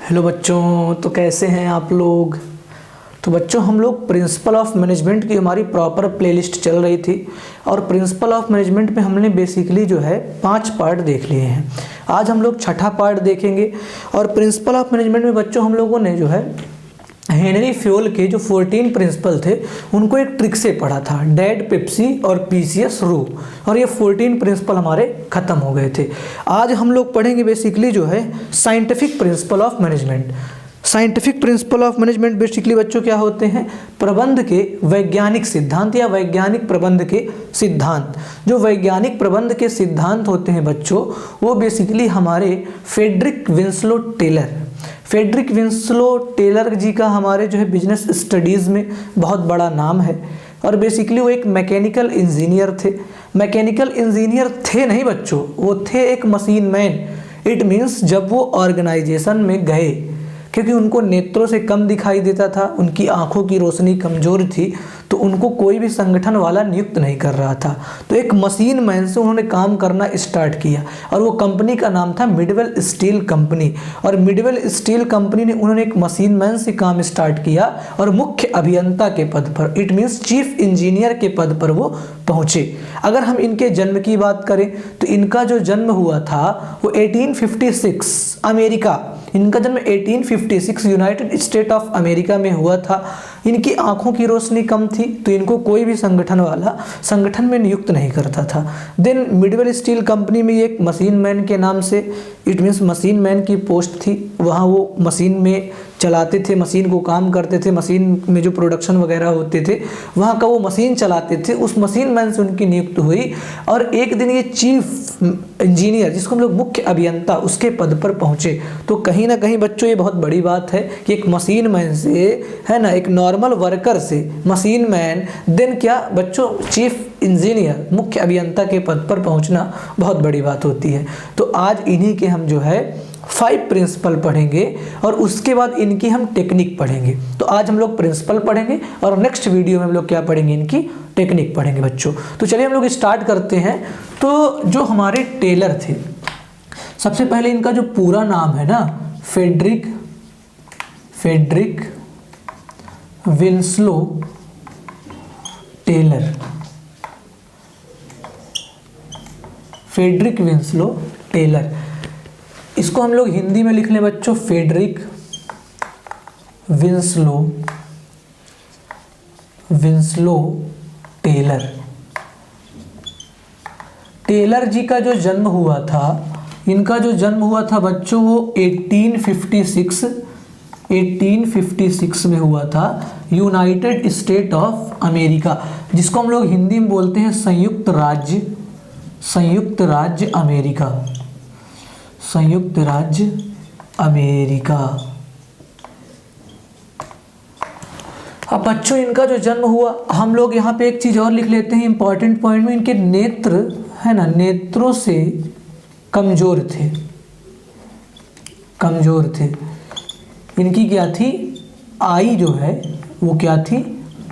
Hello बच्चों, तो कैसे हैं आप लोग। तो बच्चों, हम लोग प्रिंसिपल ऑफ मैनेजमेंट की हमारी प्रॉपर प्लेलिस्ट चल रही थी और प्रिंसिपल ऑफ मैनेजमेंट में हमने बेसिकली जो है 5 पार्ट देख लिए हैं। आज हम लोग छठा पार्ट देखेंगे और प्रिंसिपल ऑफ मैनेजमेंट में बच्चों हम लोगों ने जो है हेनरी फ्योल के जो 14 प्रिंसिपल थे उनको एक ट्रिक से पढ़ा था, डैड, पेप्सी और पीसीएस रू, और ये 14 प्रिंसिपल हमारे खत्म हो गए थे। आज हम लोग पढ़ेंगे बेसिकली जो है scientific principle of management. Scientific principle of management basically बच्चों क्या होते हैं? प्रबंध के वैज्ञानिक सिद्धांत या वैज्ञानिक प्रबंध के सिद्धांत। जो वैज्ञानिक प्रबंध के सिद्धांत होते हैं बच्चों, वो बेसिकली हमारे फ्रेडरिक विंसलो टेलर जी का हमारे जो है बिजनेस स्टडीज़ में बहुत बड़ा नाम है। और बेसिकली वो एक मैकेनिकल इंजीनियर थे। मैकेनिकल इंजीनियर थे नहीं बच्चों, वो थे एक मशीन मैन। इट मीन्स जब वो ऑर्गेनाइजेशन में गए, क्योंकि उनको नेत्रों से कम दिखाई देता था, उनकी आंखों की रोशनी कमज़ोर थी, तो उनको कोई भी संगठन वाला नियुक्त नहीं कर रहा था। तो एक मशीन मैन से उन्होंने काम करना स्टार्ट किया और वो कंपनी का नाम था मिडवेल स्टील कंपनी। और मिडवेल स्टील कंपनी ने उन्होंने एक मशीन मैन से काम स्टार्ट किया और मुख्य अभियंता के पद पर, इट मीन्स चीफ इंजीनियर के पद पर वो पहुँचे। अगर हम इनके जन्म की बात करें तो इनका जो जन्म हुआ था वो 1856 अमेरिका, इनका जन्म 1856 यूनाइटेड स्टेट ऑफ अमेरिका में हुआ था। इनकी आंखों की रोशनी कम थी, तो इनको कोई भी संगठन वाला संगठन में नियुक्त नहीं करता था। देन मिडवेल स्टील कंपनी में एक मशीन मैन के नाम से, इट मीन्स मशीन मैन की पोस्ट थी, वहाँ वो मशीन में चलाते थे, मशीन को काम करते थे, मशीन में जो प्रोडक्शन वगैरह होते थे वहाँ का वो मशीन चलाते थे। उस मशीन मैन से उनकी नियुक्ति हुई और एक दिन ये चीफ इंजीनियर, जिसको हम लोग मुख्य अभियंता, उसके पद पर पहुँचे। तो कहीं ना कहीं बच्चों ये बहुत बड़ी बात है कि एक मशीन मैन से, है ना, एक नॉर्मल वर्कर से मशीन मैन, देन क्या बच्चों, चीफ इंजीनियर, मुख्य अभियंता के पद पर पहुँचना बहुत बड़ी बात होती है। तो आज इन्हीं के हम जो है 5 प्रिंसिपल पढ़ेंगे और उसके बाद इनकी हम टेक्निक पढ़ेंगे। तो आज हम लोग प्रिंसिपल पढ़ेंगे और नेक्स्ट वीडियो में हम लोग क्या पढ़ेंगे? इनकी टेक्निक पढ़ेंगे बच्चों। तो चलिए हम लोग स्टार्ट करते हैं। तो जो हमारे टेलर थे, सबसे पहले इनका जो पूरा नाम है ना, Frederick Winslow Taylor, Frederick Winslow Taylor. इसको हम लोग हिंदी में लिख लें बच्चों, फ्रेडरिक विंसलो टेलर। टेलर जी का जो जन्म हुआ था, इनका जो जन्म हुआ था बच्चों वो 1856 में हुआ था, यूनाइटेड स्टेट ऑफ अमेरिका, जिसको हम लोग हिंदी में बोलते हैं संयुक्त राज्य अमेरिका। अब बच्चों इनका जो जन्म हुआ, हम लोग यहाँ पे एक चीज़ और लिख लेते हैं इंपॉर्टेंट पॉइंट में, इनके नेत्र, है ना, नेत्रों से कमज़ोर थे। इनकी क्या थी? आई जो है वो क्या थी?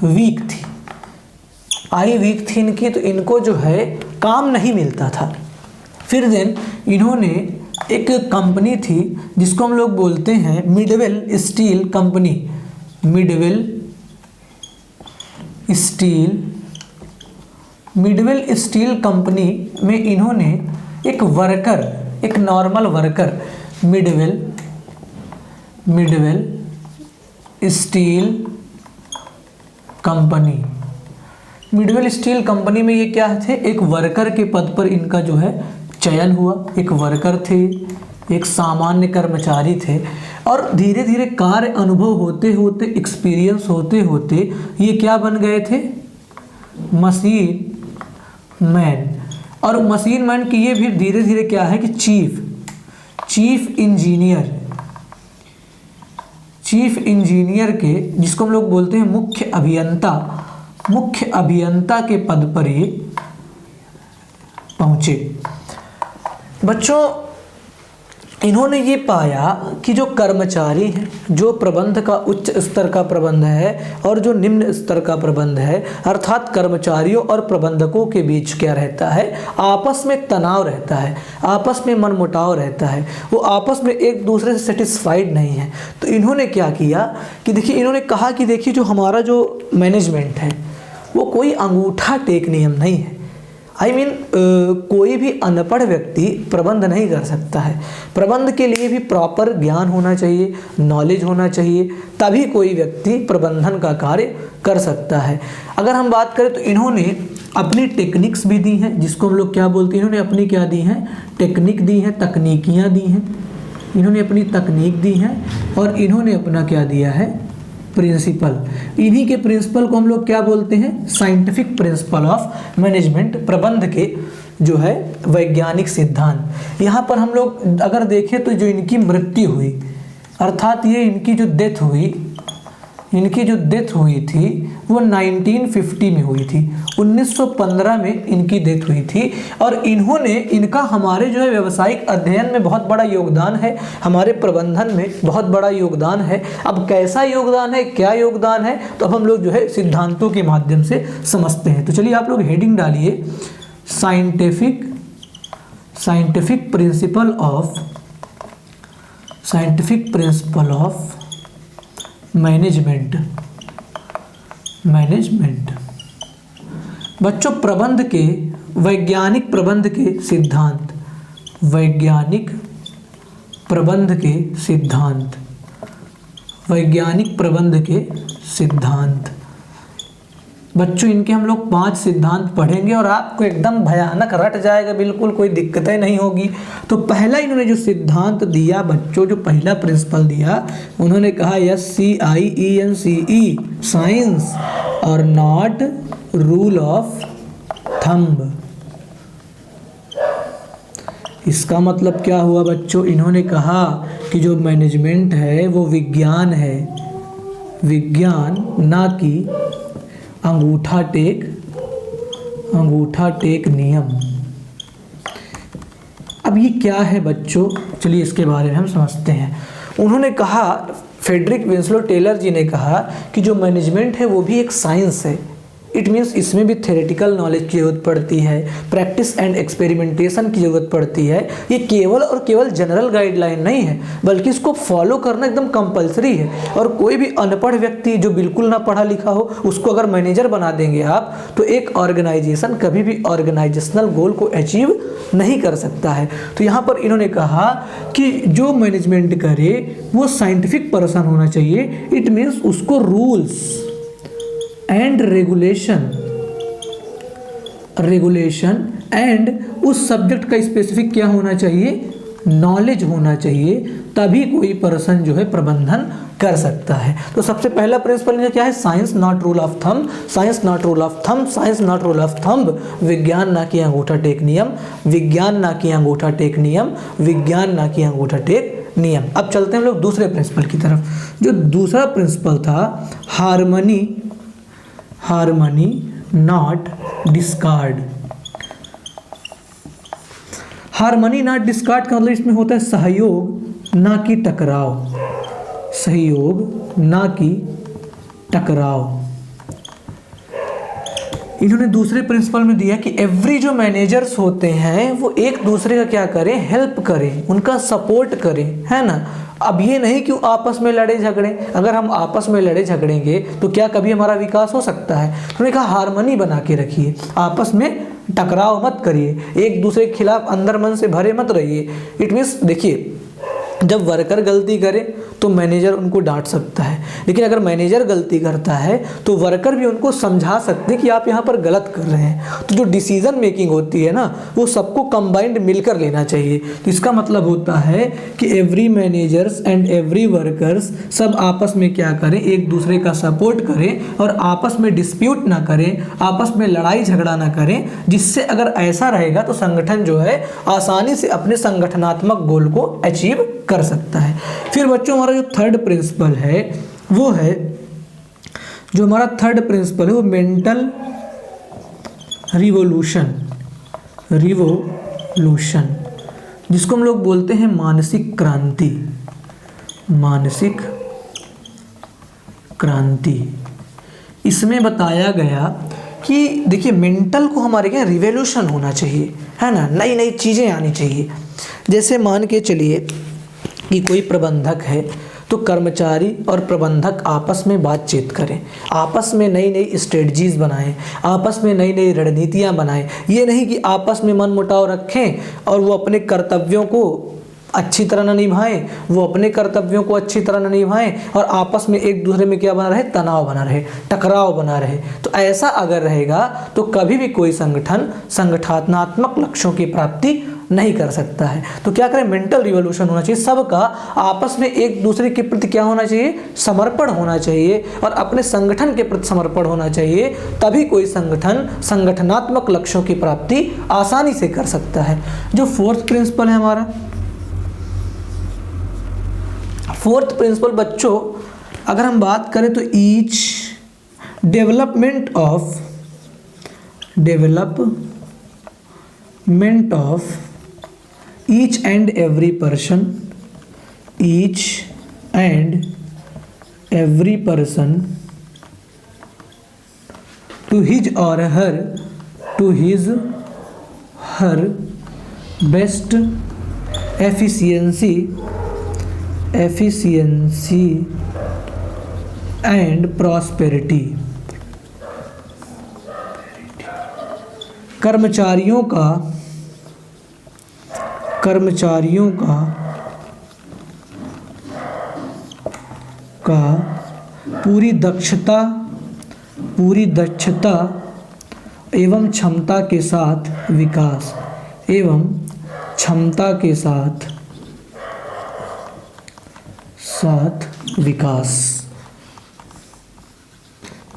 वीक थी। आई वीक थी इनकी, तो इनको जो है काम नहीं मिलता था। फिर देन इन्होंने एक कंपनी थी जिसको हम लोग बोलते हैं Midvale steel company. Midvale steel company में इन्होंने एक normal worker, Midvale steel company में ये क्या थे? एक वर्कर के पद पर इनका जो है चयन हुआ। एक वर्कर थे, एक सामान्य कर्मचारी थे, और धीरे धीरे कार्य अनुभव होते होते, एक्सपीरियंस होते होते ये क्या बन गए थे? Machine man. और मशीन मैन की ये भी धीरे धीरे क्या है कि चीफ इंजीनियर के, जिसको हम लोग बोलते हैं मुख्य अभियंता के पद पर ये पहुंचे। बच्चों इन्होंने ये पाया कि जो कर्मचारी हैं, जो प्रबंध का उच्च स्तर का प्रबंध है और जो निम्न स्तर का प्रबंध है, अर्थात कर्मचारियों और प्रबंधकों के बीच क्या रहता है, आपस में तनाव रहता है, आपस में मनमुटाव रहता है, वो आपस में एक दूसरे से सेटिस्फाइड नहीं है। तो इन्होंने क्या किया कि देखिए, इन्होंने कहा कि देखिए जो हमारा जो मैनेजमेंट है वो कोई अंगूठा टेक नियम नहीं है। कोई भी अनपढ़ व्यक्ति प्रबंध नहीं कर सकता है। प्रबंध के लिए भी प्रॉपर ज्ञान होना चाहिए, नॉलेज होना चाहिए, तभी कोई व्यक्ति प्रबंधन का कार्य कर सकता है। अगर हम बात करें तो इन्होंने अपनी टेक्निक्स भी दी हैं, जिसको हम लोग क्या बोलते हैं, इन्होंने अपनी क्या दी हैं, टेक्निक दी हैं, तकनीकियाँ दी हैं। इन्होंने अपनी तकनीक दी हैं और इन्होंने अपना क्या दिया है, प्रिंसिपल। इन्हीं के प्रिंसिपल को हम लोग क्या बोलते हैं, साइंटिफिक प्रिंसिपल ऑफ मैनेजमेंट, प्रबंध के जो है वैज्ञानिक सिद्धांत। यहाँ पर हम लोग अगर देखें तो जो इनकी मृत्यु हुई, अर्थात ये इनकी जो डेथ हुई थी वो 1950 में हुई थी, 1915 में इनकी डेथ हुई थी। और इनका हमारे जो है व्यावसायिक अध्ययन में बहुत बड़ा योगदान है, हमारे प्रबंधन में बहुत बड़ा योगदान है। अब कैसा योगदान है, क्या योगदान है, तो अब हम लोग जो है सिद्धांतों के माध्यम से समझते हैं। तो चलिए आप लोग हेडिंग डालिए, साइंटिफिक प्रिंसिपल ऑफ मैनेजमेंट। बच्चों, प्रबंध के वैज्ञानिक प्रबंध के सिद्धांत। बच्चों, इनके हम लोग 5 सिद्धांत पढ़ेंगे और आपको एकदम भयानक रट जाएगा, बिल्कुल कोई दिक्कतें नहीं होगी। तो पहला इन्होंने जो सिद्धांत दिया बच्चों, जो पहला प्रिंसिपल दिया, उन्होंने कहा SCIENCE, साइंस और नॉट रूल ऑफ थंब। इसका मतलब क्या हुआ बच्चों, इन्होंने कहा कि जो मैनेजमेंट है वो विज्ञान है, विज्ञान ना कि अंगूठा टेक नियम। अब ये क्या है बच्चों, चलिए इसके बारे में हम समझते हैं। उन्होंने कहा, फ्रेडरिक विंस्लो टेलर जी ने कहा कि जो मैनेजमेंट है वो भी एक साइंस है। इट मीन्स इसमें भी थ्योरेटिकल नॉलेज की ज़रूरत पड़ती है, प्रैक्टिस एंड एक्सपेरिमेंटेशन की ज़रूरत पड़ती है। ये केवल और केवल जनरल गाइडलाइन नहीं है, बल्कि इसको फॉलो करना एकदम कंपलसरी है। और कोई भी अनपढ़ व्यक्ति जो बिल्कुल ना पढ़ा लिखा हो, उसको अगर मैनेजर बना देंगे आप, तो एक ऑर्गेनाइजेशन कभी भी ऑर्गेनाइजेशनल गोल को अचीव नहीं कर सकता है। तो यहाँ पर इन्होंने कहा कि जो मैनेजमेंट करे वो साइंटिफिक पर्सन होना चाहिए। इट मीन्स उसको रूल्स एंड रेगुलेशन एंड उस सब्जेक्ट का स्पेसिफिक क्या होना चाहिए, नॉलेज होना चाहिए, तभी कोई पर्सन जो है प्रबंधन कर सकता है। तो सबसे पहला प्रिंसिपल क्या है, science not rule of thumb, science not rule of thumb, science not rule of thumb. विज्ञान ना कि अंगूठा टेक नियम, विज्ञान ना कि अंगूठा टेक नियम, विज्ञान ना कि अंगूठा टेक नियम। अब चलते हैं हम लोग दूसरे प्रिंसिपल की तरफ। जो दूसरा प्रिंसिपल था, harmony not discard. Harmony not discard का मतलब इसमें होता है सहयोग ना कि टकराव, सहयोग ना कि टकराव। इन्होंने दूसरे प्रिंसिपल में दिया कि एवरी जो मैनेजर्स होते हैं वो एक दूसरे का क्या करें, हेल्प करें, उनका सपोर्ट करें, है ना। अब ये नहीं कि आपस में लड़े झगड़ें। अगर हम आपस में लड़े झगड़ेंगे तो क्या कभी हमारा विकास हो सकता है। उन्होंने कहा हार्मनी बना के रखिए, आपस में टकराव मत करिए, एक दूसरे के खिलाफ अंदर मन से भरे मत रहिए। इट मीन्स देखिए, जब वर्कर गलती करे तो मैनेजर उनको डांट सकता है, लेकिन अगर मैनेजर गलती करता है तो वर्कर भी उनको समझा सकते हैं कि आप यहाँ पर गलत कर रहे हैं। तो जो डिसीजन मेकिंग होती है ना, वो सबको कंबाइंड मिलकर लेना चाहिए। तो इसका मतलब होता है कि every managers and every workers सब आपस में क्या करें, एक दूसरे का सपोर्ट करें और आपस में डिस्प्यूट ना करें, आपस में लड़ाई झगड़ा ना करें। जिससे अगर ऐसा रहेगा तो संगठन जो है आसानी से अपने संगठनात्मक गोल को अचीव कर सकता है। फिर बच्चों, हमारा जो थर्ड प्रिंसिपल है वो है, जो हमारा थर्ड प्रिंसिपल है वो मेंटल रिवोल्यूशन। जिसको हम लोग बोलते हैं मानसिक क्रांति। मानसिक क्रांति, इसमें बताया गया कि देखिए मेंटल को हमारे क्या रिवॉल्यूशन होना चाहिए, है ना, नई नई चीज़ें आनी चाहिए। जैसे मान के चलिए कि कोई प्रबंधक है तो कर्मचारी और प्रबंधक आपस में बातचीत करें, आपस में नई नई स्ट्रेटजीज बनाएं, आपस में नई नई रणनीतियां बनाएं। ये नहीं कि आपस में मनमुटाव रखें और वो अपने कर्तव्यों को अच्छी तरह न निभाएं, वो अपने कर्तव्यों को अच्छी तरह न निभाएं और आपस में एक दूसरे में क्या बना रहे, तनाव बना रहे, टकराव बना रहे। तो ऐसा अगर रहेगा तो कभी भी कोई संगठन संगठनात्मक लक्ष्यों की प्राप्ति नहीं कर सकता है। तो क्या करें, मेंटल रिवॉल्यूशन होना चाहिए, सबका आपस में एक दूसरे के प्रति क्या होना चाहिए, समर्पण होना चाहिए और अपने संगठन के प्रति समर्पण होना चाहिए। तभी कोई संगठन संगठनात्मक लक्ष्यों की प्राप्ति आसानी से कर सकता है। जो फोर्थ प्रिंसिपल है हमारा, फोर्थ प्रिंसिपल बच्चों अगर हम बात करें तो each development of each and every person, each and every person to his or her best efficiency and prosperity। कर्मचारियों का पूरी दक्षता एवं क्षमता के साथ विकास।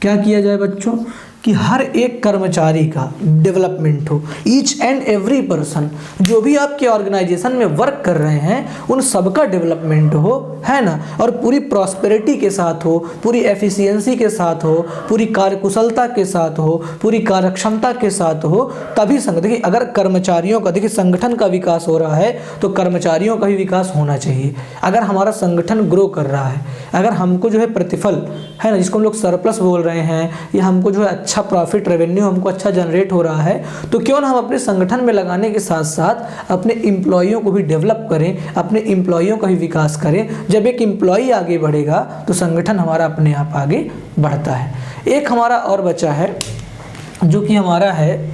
क्या किया जाए बच्चों कि हर एक कर्मचारी का डेवलपमेंट हो, ईच एंड एवरी पर्सन, जो भी आपके ऑर्गेनाइजेशन में वर्क कर रहे हैं उन सबका डेवलपमेंट हो, है ना, और पूरी प्रॉस्पेरिटी के साथ हो, पूरी एफिशिएंसी के साथ हो, पूरी कार्यकुशलता के साथ हो, पूरी कार्यक्षमता के साथ हो। तभी देखिए अगर कर्मचारियों का, देखिए संगठन का विकास हो रहा है तो कर्मचारियों का भी विकास होना चाहिए। अगर हमारा संगठन ग्रो कर रहा है, अगर हमको जो है प्रतिफल, है ना, जिसको हम लोग सरप्लस बोल रहे हैं, या हमको जो है अच्छा प्रॉफिट रेवेन्यू हमको अच्छा जनरेट हो रहा है, तो क्यों ना हम अपने संगठन में लगाने के साथ साथ अपने एम्प्लॉइयों को भी डेवलप करें, अपने एम्प्लॉइयों का भी विकास करें। जब एक एम्प्लॉई आगे बढ़ेगा तो संगठन हमारा अपने आप आगे बढ़ता है। एक हमारा और बचा है जो कि हमारा है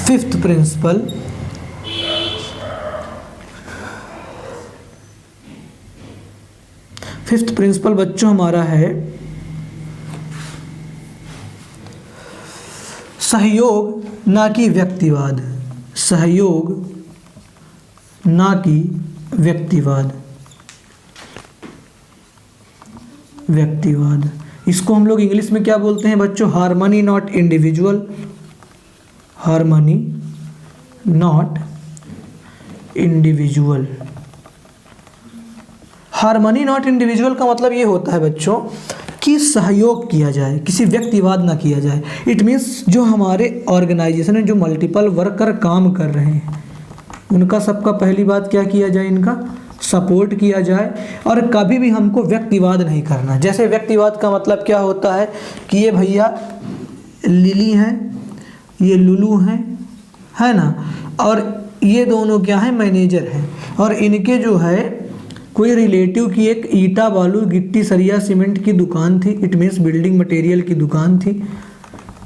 फिफ्थ प्रिंसिपल। फिफ्थ प्रिंसिपल बच्चों हमारा है सहयोग ना कि व्यक्तिवाद। सहयोग ना कि व्यक्तिवाद। इसको हम लोग इंग्लिश में क्या बोलते हैं बच्चों, harmony not individual. Harmony not individual. Harmony not individual का मतलब ये होता है बच्चों कि सहयोग किया जाए, किसी व्यक्तिवाद ना किया जाए। इट मीन्स जो हमारे ऑर्गेनाइजेशन में जो मल्टीपल वर्कर काम कर रहे हैं उनका सबका पहली बात क्या किया जाए, इनका सपोर्ट किया जाए और कभी भी हमको व्यक्तिवाद नहीं करना। जैसे व्यक्तिवाद का मतलब क्या होता है कि ये भैया लिली हैं, ये लुलू हैं, है ना, और ये दोनों क्या है, मैनेजर हैं, और इनके जो है कोई रिलेटिव की एक ईटा बालू गिट्टी सरिया सीमेंट की दुकान थी, इट मीन्स बिल्डिंग मटेरियल की दुकान थी,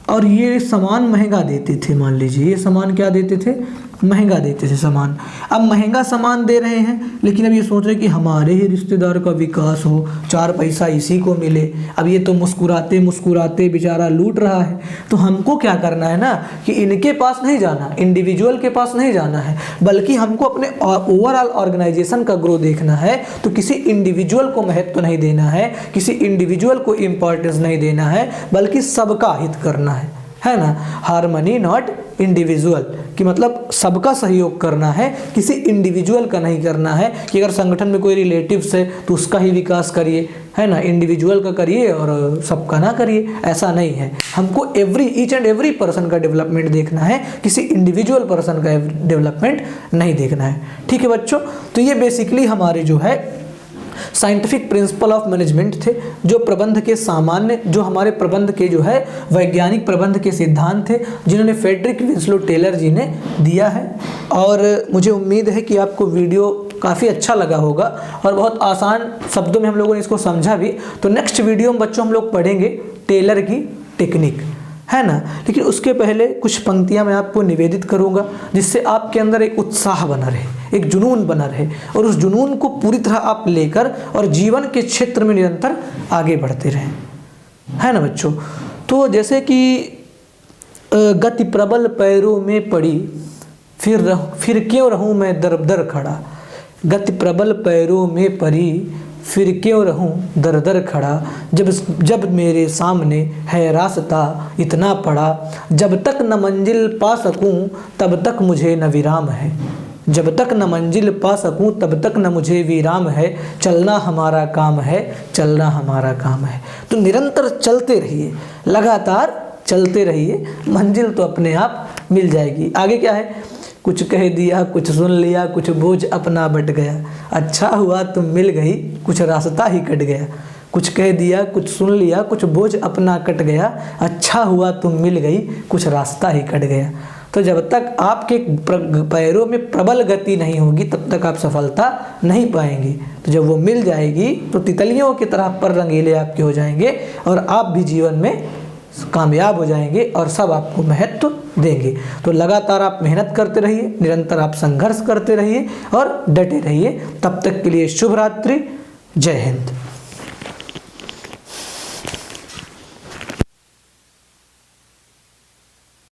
और ये सामान महंगा देते थे। मान लीजिए ये सामान क्या देते थे, महंगा देते थे सामान। अब महंगा सामान दे रहे हैं लेकिन अब ये सोच रहे कि हमारे ही रिश्तेदार का विकास हो, चार पैसा इसी को मिले। अब ये तो मुस्कुराते मुस्कुराते बेचारा लूट रहा है। तो हमको क्या करना है ना कि इनके पास नहीं जाना, इंडिविजुअल के पास नहीं जाना है, बल्कि हमको अपने ओवरऑल ऑर्गेनाइजेशन का ग्रो देखना है। तो किसी इंडिविजुअल को महत्व नहीं देना है, किसी इंडिविजुअल को इम्पोर्टेंस नहीं देना है, बल्कि सबका हित करना है ना। हार्मनी नॉट इंडिविजुअल, कि मतलब सबका सहयोग करना है, किसी इंडिविजुअल का नहीं करना है कि अगर संगठन में कोई रिलेटिव्स है तो उसका ही विकास करिए, है ना, इंडिविजुअल का करिए और सबका ना करिए, ऐसा नहीं है। हमको ईच एंड एवरी पर्सन का डेवलपमेंट देखना है, किसी इंडिविजुअल पर्सन का डेवलपमेंट नहीं देखना है। ठीक है बच्चों, तो ये बेसिकली हमारे जो है साइंटिफिक प्रिंसिपल ऑफ मैनेजमेंट थे, जो प्रबंध के सामान्य, जो हमारे प्रबंध के जो है वैज्ञानिक प्रबंध के सिद्धांत थे, जिन्होंने फ्रेडरिक विंसलो टेलर जी ने दिया है। और मुझे उम्मीद है कि आपको वीडियो काफ़ी अच्छा लगा होगा और बहुत आसान शब्दों में हम लोगों ने इसको समझा भी। तो नेक्स्ट वीडियो में बच्चों हम लोग पढ़ेंगे टेलर की टेक्निक, है ना। लेकिन उसके पहले कुछ पंक्तियां मैं आपको निवेदित करूंगा, जिससे आपके अंदर एक उत्साह बना रहे, एक जुनून बना रहे, और उस जुनून को पूरी तरह आप लेकर और जीवन के क्षेत्र में निरंतर आगे बढ़ते रहें, है ना बच्चों। तो जैसे कि गति प्रबल पैरों में पड़ी, फिर क्यों रहूं मैं दर दर खड़ा। गति प्रबल पैरों में पड़ी, फिर क्यों रहूं दर दर खड़ा। जब मेरे सामने है रास्ता इतना पड़ा, जब तक न मंजिल पा सकूं तब तक मुझे न विराम है। जब तक न मंजिल पा सकूं तब तक न मुझे विराम है। चलना हमारा काम है, चलना हमारा काम है। तो निरंतर चलते रहिए, लगातार चलते रहिए, मंजिल तो अपने आप मिल जाएगी। आगे क्या है, कुछ कह दिया, कुछ सुन लिया, कुछ बोझ अपना बट गया। अच्छा हुआ तुम मिल गई, कुछ रास्ता ही कट गया। कुछ कह दिया, कुछ सुन लिया, कुछ बोझ अपना कट गया। अच्छा हुआ तुम मिल गई, कुछ रास्ता ही कट गया। तो जब तक आपके पैरों में प्रबल गति नहीं होगी तब तक आप सफलता नहीं पाएंगे। तो जब वो मिल जाएगी तो तितलियों की तरह पर रंगीले आपके हो जाएंगे और आप भी जीवन में कामयाब हो जाएंगे और सब आपको महत्व देंगे। तो लगातार आप मेहनत करते रहिए, निरंतर आप संघर्ष करते रहिए और डटे रहिए। तब तक के लिए शुभ रात्रि, जय हिंद।